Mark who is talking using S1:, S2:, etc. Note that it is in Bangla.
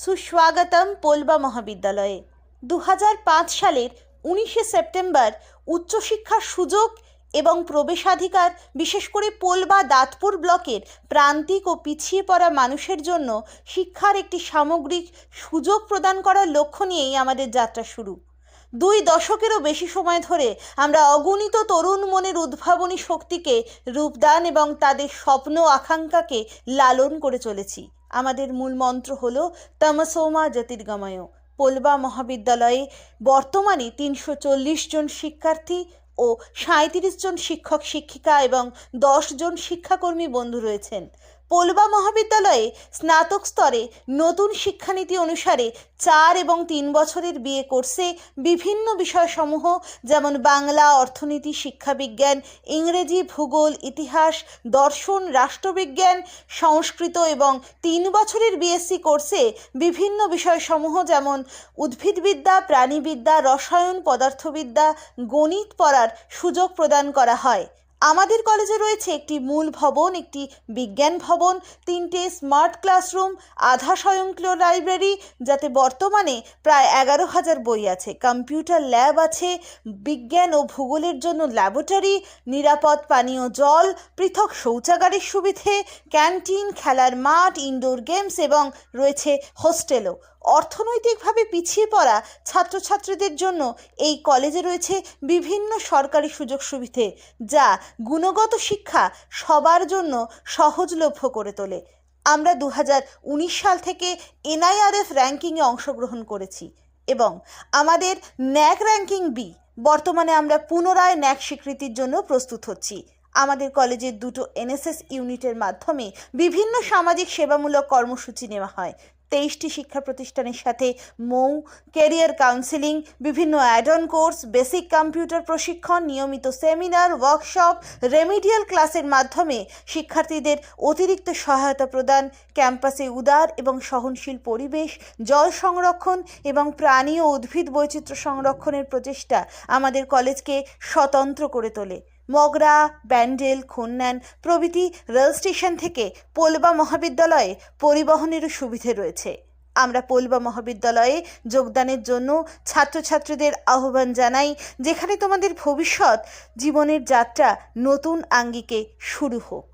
S1: সুস্বাগতম পোলবা মহাবিদ্যালয়ে 2005 সালের 19শে সেপ্টেম্বর উচ্চশিক্ষার সুযোগ এবং প্রবেশাধিকার বিশেষ করে পোলবা দাঁতপুর ব্লকের প্রান্তিক ও পিছিয়ে পড়া মানুষের জন্য শিক্ষার একটি সামগ্রিক সুযোগ প্রদান করার লক্ষ্য নিয়েই আমাদের যাত্রা শুরু। 2 দশকেরও বেশি সময় ধরে আমরা অগণিত তরুণ মনের উদ্ভাবনী শক্তিকে রূপদান এবং তাদের স্বপ্ন আকাঙ্ক্ষাকে লালন করে চলেছি। আমাদের মূল মন্ত্র হলো তমসো মা জ্যোতির্গময়। পোলবা মহাবিদ্যালয়ে বর্তমানে 340 জন শিক্ষার্থী ও 37 জন শিক্ষক শিক্ষিকা এবং 10 জন শিক্ষাকর্মী বন্ধু রয়েছেন। পোলবা মহাবিদ্যালয়ে স্নাতক স্তরে নতুন শিক্ষানীতি অনুসারে 4 এবং 3 বছরের বিএ কোর্সে বিভিন্ন বিষয়সমূহ যেমন বাংলা, অর্থনীতি, শিক্ষাবিজ্ঞান, ইংরেজি, ভূগোল, ইতিহাস, দর্শন, রাষ্ট্রবিজ্ঞান, সংস্কৃত এবং 3 বছরের বিএসসি কোর্সে বিভিন্ন বিষয়সমূহ যেমন উদ্ভিদবিদ্যা, প্রাণীবিদ্যা, রসায়ন, পদার্থবিদ্যা, গণিত পড়ার সুযোগ প্রদান করা হয়। আমাদের কলেজে রয়েছে একটি মূল ভবন, একটি বিজ্ঞান ভবন, 3টে স্মার্ট ক্লাসরুম, আধা স্বয়ংক্রিয় লাইব্রেরি যাতে বর্তমানে প্রায় 11,000 বই আছে, কম্পিউটার ল্যাব আছে, বিজ্ঞান ও ভূগোলের জন্য ল্যাবরেটরি, নিরাপদ পানীয় জল, পৃথক শৌচাগারের সুবিধে, ক্যান্টিন, খেলার মাঠ, ইনডোর গেমস এবং রয়েছে হোস্টেলও। অর্থনৈতিকভাবে পিছিয়ে পড়া ছাত্রছাত্রীদের জন্য এই কলেজে রয়েছে বিভিন্ন সরকারি সুযোগ সুবিধে যা গুণগত শিক্ষা সবার জন্য সহজলভ্য করে তোলে। আমরা 2019 সাল থেকে NIRF র্যাঙ্কিংয়ে অংশগ্রহণ করেছি এবং আমাদের ন্যাক র্যাঙ্কিং বি। বর্তমানে আমরা পুনরায় ন্যাক স্বীকৃতির জন্য প্রস্তুত হচ্ছি। আমাদের কলেজের 2টো NSS ইউনিটের মাধ্যমে বিভিন্ন সামাজিক সেবামূলক কর্মসূচি নেওয়া হয়। 23টি শিক্ষা প্রতিষ্ঠানের সাথে মৌ, ক্যারিয়ার কাউন্সেলিং, বিভিন্ন অ্যাড-অন কোর্স, বেসিক কম্পিউটার প্রশিক্ষণ, নিয়মিত সেমিনার, ওয়ার্কশপ, রেমিডিয়াল ক্লাসের মাধ্যমে শিক্ষার্থীদের অতিরিক্ত সহায়তা প্রদান, ক্যাম্পাসে উদার এবং সহনশীল পরিবেশ, জল সংরক্ষণ এবং প্রাণী ও উদ্ভিদ বৈচিত্র্য সংরক্ষণের প্রচেষ্টা আমাদের কলেজকে স্বতন্ত্র করে তোলে। মগরা, ব্যান্ডেল, খন্নান প্রভৃতি রেল স্টেশন থেকে পোলবা মহাবিদ্যালয়ে পরিবহনেরও সুবিধে রয়েছে। আমরা পোলবা মহাবিদ্যালয়ে যোগদানের জন্য ছাত্রছাত্রীদের আহ্বান জানাই, যেখানে তোমাদের ভবিষ্যৎ জীবনের যাত্রা নতুন আঙ্গিকে শুরু হোক।